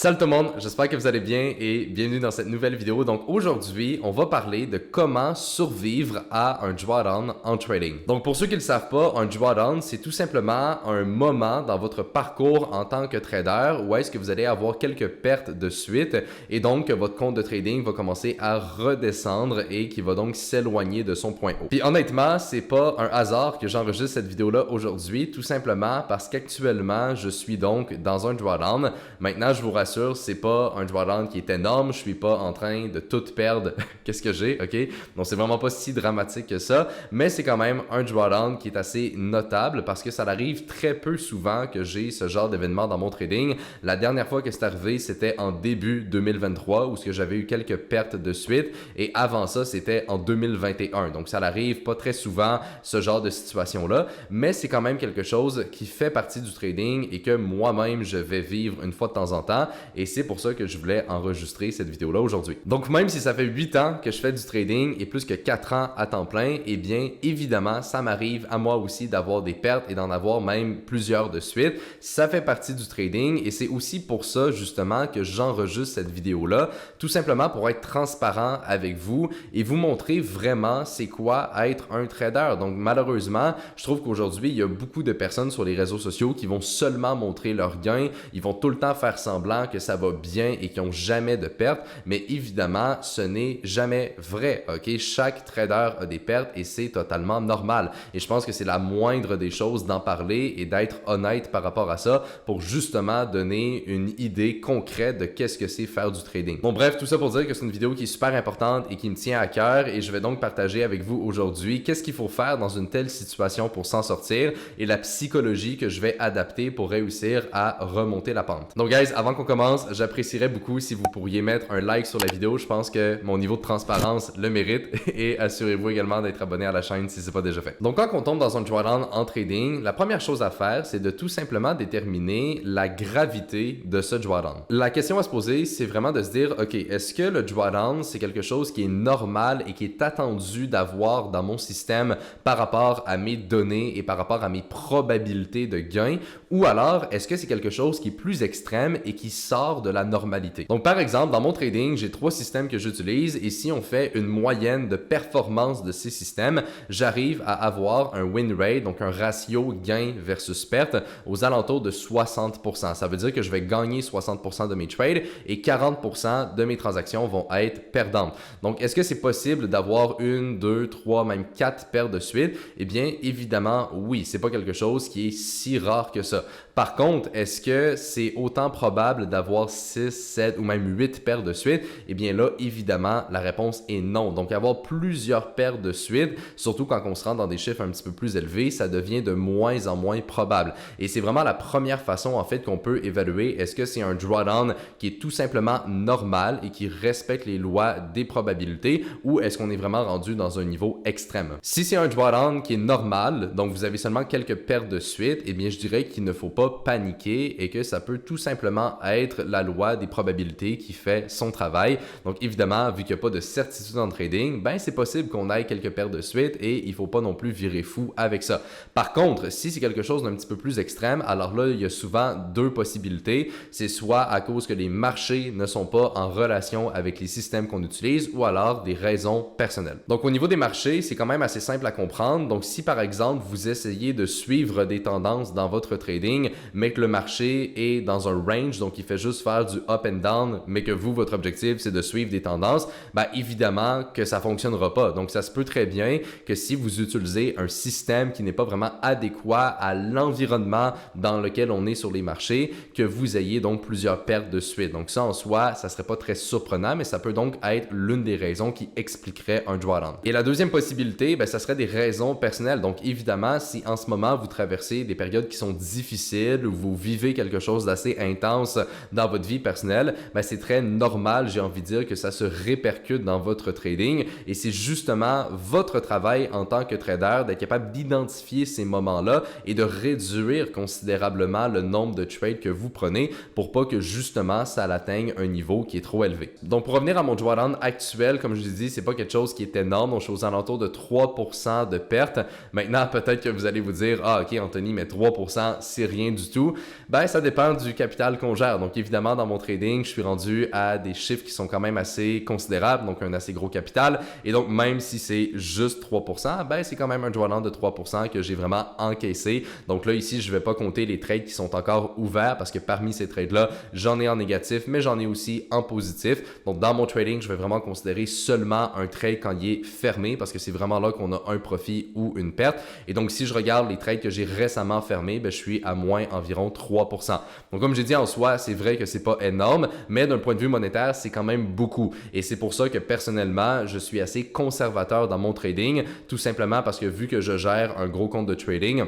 Salut tout le monde, j'espère que vous allez bien et bienvenue dans cette nouvelle vidéo. Donc aujourd'hui, on va parler de comment survivre à un drawdown en trading. Donc pour ceux qui ne le savent pas, un drawdown, c'est tout simplement un moment dans votre parcours en tant que trader où est-ce que vous allez avoir quelques pertes de suite et donc votre compte de trading va commencer à redescendre et qui va donc s'éloigner de son point haut. Puis honnêtement, c'est pas un hasard que j'enregistre cette vidéo-là aujourd'hui, tout simplement parce qu'actuellement, je suis donc dans un drawdown. Maintenant, je vous rassure, c'est pas un drawdown qui est énorme, je suis pas en train de tout perdre qu'est-ce que j'ai, ok? Donc c'est vraiment pas si dramatique que ça, mais c'est quand même un drawdown qui est assez notable parce que ça arrive très peu souvent que j'ai ce genre d'événement dans mon trading. La dernière fois que c'est arrivé, c'était en début 2023 où j'avais eu quelques pertes de suite et avant ça, c'était en 2021. Donc ça arrive pas très souvent ce genre de situation-là, mais c'est quand même quelque chose qui fait partie du trading et que moi-même je vais vivre une fois de temps en temps. Et c'est pour ça que je voulais enregistrer cette vidéo-là aujourd'hui. Donc même si ça fait 8 ans que je fais du trading et plus que 4 ans à temps plein, eh bien évidemment, ça m'arrive à moi aussi d'avoir des pertes et d'en avoir même plusieurs de suite. Ça fait partie du trading et c'est aussi pour ça justement que j'enregistre cette vidéo-là, tout simplement pour être transparent avec vous et vous montrer vraiment c'est quoi être un trader. Donc malheureusement, je trouve qu'aujourd'hui, il y a beaucoup de personnes sur les réseaux sociaux qui vont seulement montrer leurs gains, ils vont tout le temps faire semblant que ça va bien et qu'ils n'ont jamais de pertes, mais évidemment, ce n'est jamais vrai, ok? Chaque trader a des pertes et c'est totalement normal. Et je pense que c'est la moindre des choses d'en parler et d'être honnête par rapport à ça pour justement donner une idée concrète de qu'est-ce que c'est faire du trading. Bon bref, tout ça pour dire que c'est une vidéo qui est super importante et qui me tient à cœur et je vais donc partager avec vous aujourd'hui qu'est-ce qu'il faut faire dans une telle situation pour s'en sortir et la psychologie que je vais adapter pour réussir à remonter la pente. Donc guys, avant qu'on commence, j'apprécierais beaucoup si vous pourriez mettre un like sur la vidéo. Je pense que mon niveau de transparence le mérite et assurez-vous également d'être abonné à la chaîne si ce n'est pas déjà fait. Donc quand on tombe dans un drawdown en trading, la première chose à faire, c'est de tout simplement déterminer la gravité de ce drawdown. La question à se poser, c'est vraiment de se dire, ok, est-ce que le drawdown, c'est quelque chose qui est normal et qui est attendu d'avoir dans mon système par rapport à mes données et par rapport à mes probabilités de gain, ou alors est-ce que c'est quelque chose qui est plus extrême et qui sort de la normalité. Donc par exemple, dans mon trading, j'ai 3 systèmes que j'utilise et si on fait une moyenne de performance de ces systèmes, j'arrive à avoir un win rate, donc un ratio gain versus perte aux alentours de 60%. Ça veut dire que je vais gagner 60% de mes trades et 40% de mes transactions vont être perdantes. Donc est-ce que c'est possible d'avoir 1, 2, 3, même 4 pertes de suite? Eh bien évidemment oui, c'est pas quelque chose qui est si rare que ça. Par contre, est-ce que c'est autant probable d'avoir 6, 7 ou même 8 paires de suite? Eh bien là, évidemment, la réponse est non. Donc avoir plusieurs paires de suite, surtout quand on se rend dans des chiffres un petit peu plus élevés, ça devient de moins en moins probable. Et c'est vraiment la première façon en fait qu'on peut évaluer est-ce que c'est un drawdown qui est tout simplement normal et qui respecte les lois des probabilités ou est-ce qu'on est vraiment rendu dans un niveau extrême. Si c'est un drawdown qui est normal, donc vous avez seulement quelques paires de suite, eh bien je dirais qu'il ne faut pas paniquer et que ça peut tout simplement être la loi des probabilités qui fait son travail. Donc évidemment, vu qu'il n'y a pas de certitude en trading, ben c'est possible qu'on ait quelques pertes de suite et il ne faut pas non plus virer fou avec ça. Par contre, si c'est quelque chose d'un petit peu plus extrême, alors là, il y a souvent 2 possibilités. C'est soit à cause que les marchés ne sont pas en relation avec les systèmes qu'on utilise ou alors des raisons personnelles. Donc au niveau des marchés, c'est quand même assez simple à comprendre. Donc si par exemple, vous essayez de suivre des tendances dans votre trading, mais que le marché est dans un range, donc il fait juste faire du up and down, mais que vous, votre objectif, c'est de suivre des tendances, ben évidemment que ça fonctionnera pas. Donc ça se peut très bien que si vous utilisez un système qui n'est pas vraiment adéquat à l'environnement dans lequel on est sur les marchés, que vous ayez donc plusieurs pertes de suite. Donc ça en soi, ça serait pas très surprenant, mais ça peut donc être l'une des raisons qui expliquerait un drawdown. Et la deuxième possibilité, ben ça serait des raisons personnelles. Donc évidemment, si en ce moment vous traversez des périodes qui sont difficiles, ou vous vivez quelque chose d'assez intense dans votre vie personnelle, ben c'est très normal, j'ai envie de dire, que ça se répercute dans votre trading et c'est justement votre travail en tant que trader d'être capable d'identifier ces moments-là et de réduire considérablement le nombre de trades que vous prenez pour pas que justement ça atteigne un niveau qui est trop élevé. Donc pour revenir à mon drawdown actuel, comme je vous ai dit, c'est pas quelque chose qui est énorme, donc je suis aux alentours de 3% de perte. Maintenant, peut-être que vous allez vous dire, ah ok Anthony, mais 3% c'est rien du tout, ben ça dépend du capital qu'on gère. Donc évidemment, dans mon trading, je suis rendu à des chiffres qui sont quand même assez considérables, donc un assez gros capital. Et donc même si c'est juste 3%, ben c'est quand même un drawdown de 3% que j'ai vraiment encaissé. Donc là ici, je ne vais pas compter les trades qui sont encore ouverts parce que parmi ces trades-là, j'en ai en négatif, mais j'en ai aussi en positif. Donc dans mon trading, je vais vraiment considérer seulement un trade quand il est fermé parce que c'est vraiment là qu'on a un profit ou une perte. Et donc si je regarde les trades que j'ai récemment fermés, ben, je suis à moins environ 3%. Donc comme j'ai dit en soi, c'est vrai que c'est pas énorme, mais d'un point de vue monétaire, c'est quand même beaucoup. Et c'est pour ça que personnellement, je suis assez conservateur dans mon trading, tout simplement parce que vu que je gère un gros compte de trading,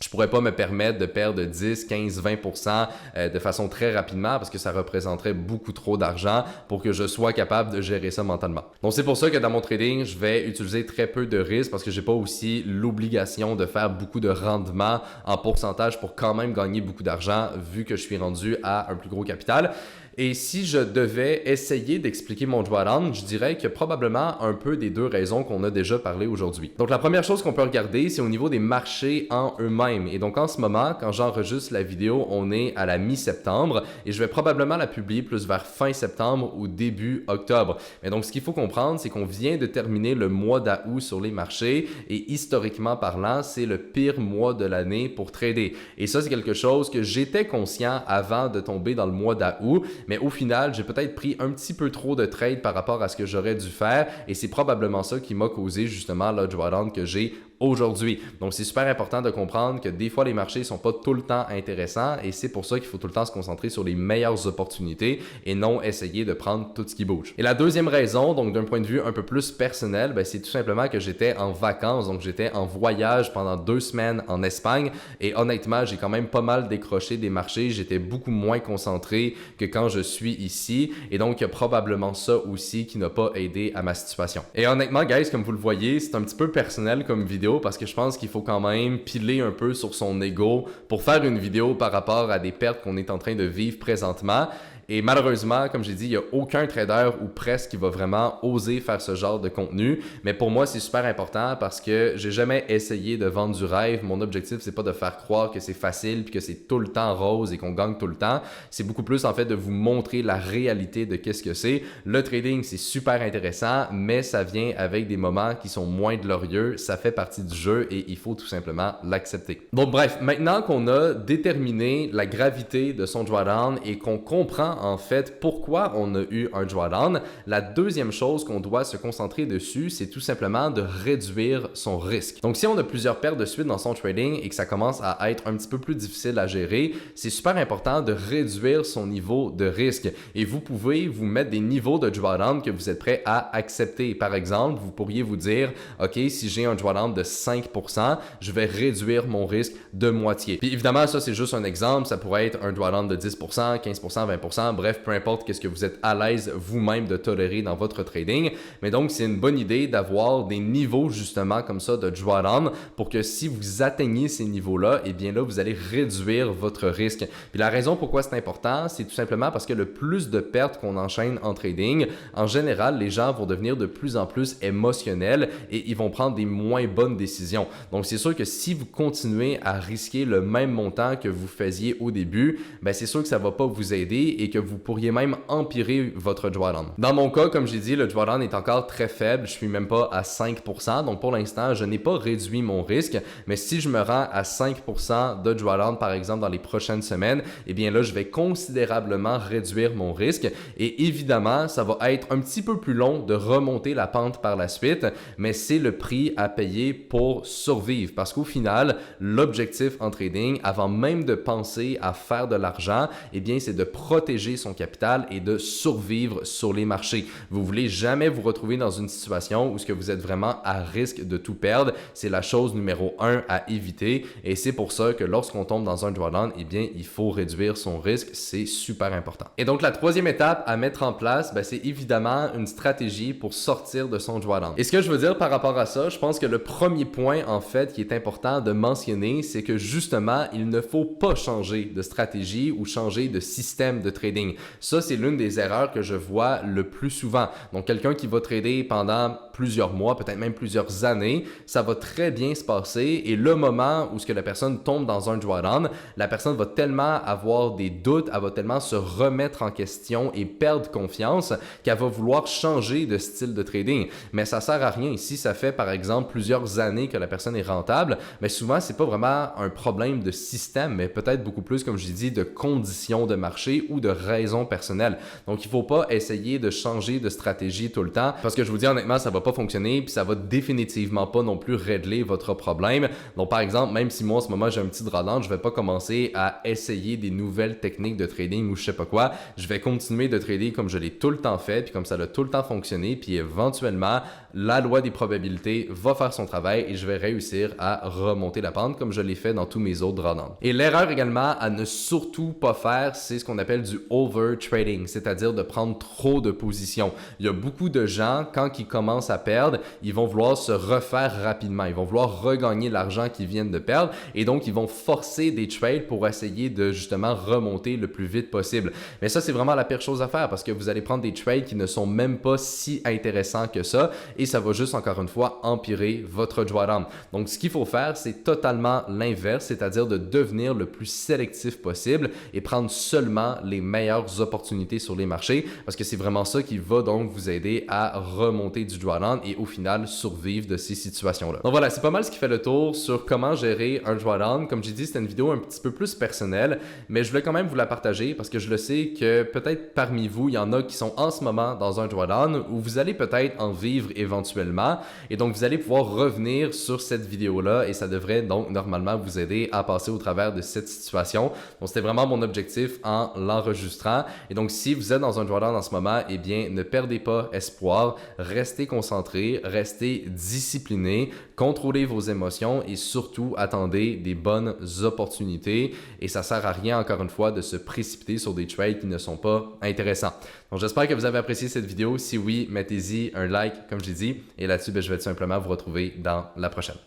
je pourrais pas me permettre de perdre 10, 15, 20% de façon très rapidement parce que ça représenterait beaucoup trop d'argent pour que je sois capable de gérer ça mentalement. Donc c'est pour ça que dans mon trading, je vais utiliser très peu de risques parce que j'ai pas aussi l'obligation de faire beaucoup de rendement en pourcentage pour quand même gagner beaucoup d'argent vu que je suis rendu à un plus gros capital. Et si je devais essayer d'expliquer mon drawdown, je dirais qu'il y a probablement un peu des deux raisons qu'on a déjà parlé aujourd'hui. Donc la première chose qu'on peut regarder, c'est au niveau des marchés en eux-mêmes. Et donc en ce moment, quand j'enregistre la vidéo, on est à la mi-septembre et je vais probablement la publier plus vers fin septembre ou début octobre. Mais donc ce qu'il faut comprendre, c'est qu'on vient de terminer le mois d'août sur les marchés et historiquement parlant, c'est le pire mois de l'année pour trader. Et ça, c'est quelque chose que j'étais conscient avant de tomber dans le mois d'août. Mais au final, j'ai peut-être pris un petit peu trop de trades par rapport à ce que j'aurais dû faire et c'est probablement ça qui m'a causé justement le drawdown que j'ai aujourd'hui. Donc, c'est super important de comprendre que des fois, les marchés ne sont pas tout le temps intéressants et c'est pour ça qu'il faut tout le temps se concentrer sur les meilleures opportunités et non essayer de prendre tout ce qui bouge. Et la deuxième raison, donc d'un point de vue un peu plus personnel, ben, c'est tout simplement que j'étais en vacances, donc j'étais en voyage pendant 2 semaines en Espagne et honnêtement, j'ai quand même pas mal décroché des marchés. J'étais beaucoup moins concentré que quand je suis ici et donc il y a probablement ça aussi qui n'a pas aidé à ma situation. Et honnêtement, guys, comme vous le voyez, c'est un petit peu personnel comme vidéo parce que je pense qu'il faut quand même piler un peu sur son ego pour faire une vidéo par rapport à des pertes qu'on est en train de vivre présentement. Et malheureusement, comme j'ai dit, il n'y a aucun trader ou presque qui va vraiment oser faire ce genre de contenu. Mais pour moi, c'est super important parce que j'ai jamais essayé de vendre du rêve. Mon objectif, c'est pas de faire croire que c'est facile puis que c'est tout le temps rose et qu'on gagne tout le temps. C'est beaucoup plus en fait de vous montrer la réalité de qu'est-ce que c'est. Le trading, c'est super intéressant, mais ça vient avec des moments qui sont moins glorieux. Ça fait partie du jeu et il faut tout simplement l'accepter. Donc bref, maintenant qu'on a déterminé la gravité de son drawdown et qu'on comprend en fait pourquoi on a eu un drawdown, la deuxième chose qu'on doit se concentrer dessus, c'est tout simplement de réduire son risque. Donc si on a plusieurs pertes de suite dans son trading et que ça commence à être un petit peu plus difficile à gérer, c'est super important de réduire son niveau de risque. Et vous pouvez vous mettre des niveaux de drawdown que vous êtes prêt à accepter. Par exemple, vous pourriez vous dire, OK, si j'ai un drawdown de 5%, je vais réduire mon risque de moitié. Puis évidemment, ça c'est juste un exemple, ça pourrait être un drawdown de 10%, 15%, 20%, bref, peu importe qu'est-ce que vous êtes à l'aise vous-même de tolérer dans votre trading. Mais donc, c'est une bonne idée d'avoir des niveaux justement comme ça de drawdown pour que si vous atteignez ces niveaux-là, eh bien là, vous allez réduire votre risque. Puis la raison pourquoi c'est important, c'est tout simplement parce que le plus de pertes qu'on enchaîne en trading, en général, les gens vont devenir de plus en plus émotionnels et ils vont prendre des moins bonnes décisions. Donc, c'est sûr que si vous continuez à risquer le même montant que vous faisiez au début, ben c'est sûr que ça ne va pas vous aider et que vous pourriez même empirer votre drawdown. Dans mon cas, comme j'ai dit, le drawdown est encore très faible. Je suis même pas à 5%. Donc, pour l'instant, je n'ai pas réduit mon risque. Mais si je me rends à 5% de drawdown, par exemple, dans les prochaines semaines, eh bien là, je vais considérablement réduire mon risque. Et évidemment, ça va être un petit peu plus long de remonter la pente par la suite, mais c'est le prix à payer pour survivre. Parce qu'au final, l'objectif en trading, avant même de penser à faire de l'argent, eh bien, c'est de protéger son capital et de survivre sur les marchés. Vous voulez jamais vous retrouver dans une situation où ce que vous êtes vraiment à risque de tout perdre. C'est la chose numéro 1 à éviter et c'est pour ça que lorsqu'on tombe dans un drawdown, eh bien, il faut réduire son risque. C'est super important. Et donc, la troisième étape à mettre en place, c'est évidemment une stratégie pour sortir de son drawdown. Et ce que je veux dire par rapport à ça, je pense que le premier point, en fait, qui est important de mentionner, c'est que justement, il ne faut pas changer de stratégie ou changer de système de trading. Ça, c'est l'une des erreurs que je vois le plus souvent. Donc, quelqu'un qui va trader pendant plusieurs mois, peut-être même plusieurs années, ça va très bien se passer et le moment où ce que la personne tombe dans un drawdown, la personne va tellement avoir des doutes, elle va tellement se remettre en question et perdre confiance qu'elle va vouloir changer de style de trading. Mais ça sert à rien ici, ça fait par exemple plusieurs années que la personne est rentable, mais souvent c'est pas vraiment un problème de système, mais peut-être beaucoup plus, comme je l'ai dit, de conditions de marché ou de raisons personnelles. Donc il faut pas essayer de changer de stratégie tout le temps parce que je vous dis honnêtement, ça va pas fonctionner puis ça va définitivement pas non plus régler votre problème. Donc par exemple, même si moi en ce moment j'ai un petit drawdown, je vais pas commencer à essayer des nouvelles techniques de trading ou je sais pas quoi. Je vais continuer de trader comme je l'ai tout le temps fait puis comme ça a tout le temps fonctionné puis éventuellement la loi des probabilités va faire son travail et je vais réussir à remonter la pente comme je l'ai fait dans tous mes autres drawdowns. Et l'erreur également à ne surtout pas faire, c'est ce qu'on appelle du over trading, c'est-à-dire de prendre trop de positions. Il y a beaucoup de gens, quand ils commencent à perdre, ils vont vouloir se refaire rapidement, ils vont vouloir regagner l'argent qu'ils viennent de perdre et donc ils vont forcer des trades pour essayer de justement remonter le plus vite possible. Mais ça, c'est vraiment la pire chose à faire parce que vous allez prendre des trades qui ne sont même pas si intéressants que ça et ça va juste encore une fois empirer votre drawdown. Donc ce qu'il faut faire, c'est totalement l'inverse, c'est-à-dire de devenir le plus sélectif possible et prendre seulement les meilleures opportunités sur les marchés parce que c'est vraiment ça qui va donc vous aider à remonter du drawdown et au final survivre de ces situations-là. Donc voilà, c'est pas mal ce qui fait le tour sur comment gérer un drawdown. Comme j'ai dit, c'était une vidéo un petit peu plus personnelle, mais je voulais quand même vous la partager parce que je le sais que peut-être parmi vous, il y en a qui sont en ce moment dans un drawdown où vous allez peut-être en vivre éventuellement et donc vous allez pouvoir revenir sur cette vidéo-là et ça devrait donc normalement vous aider à passer au travers de cette situation. Donc c'était vraiment mon objectif en l'enregistrant et donc si vous êtes dans un drawdown en ce moment, eh bien ne perdez pas espoir, restez concentré, restez discipliné, contrôlez vos émotions et surtout attendez des bonnes opportunités et ça sert à rien encore une fois de se précipiter sur des trades qui ne sont pas intéressants. Donc j'espère que vous avez apprécié cette vidéo. Si oui, mettez-y un like comme j'ai dit et là-dessus, je vais tout simplement vous retrouver dans la prochaine.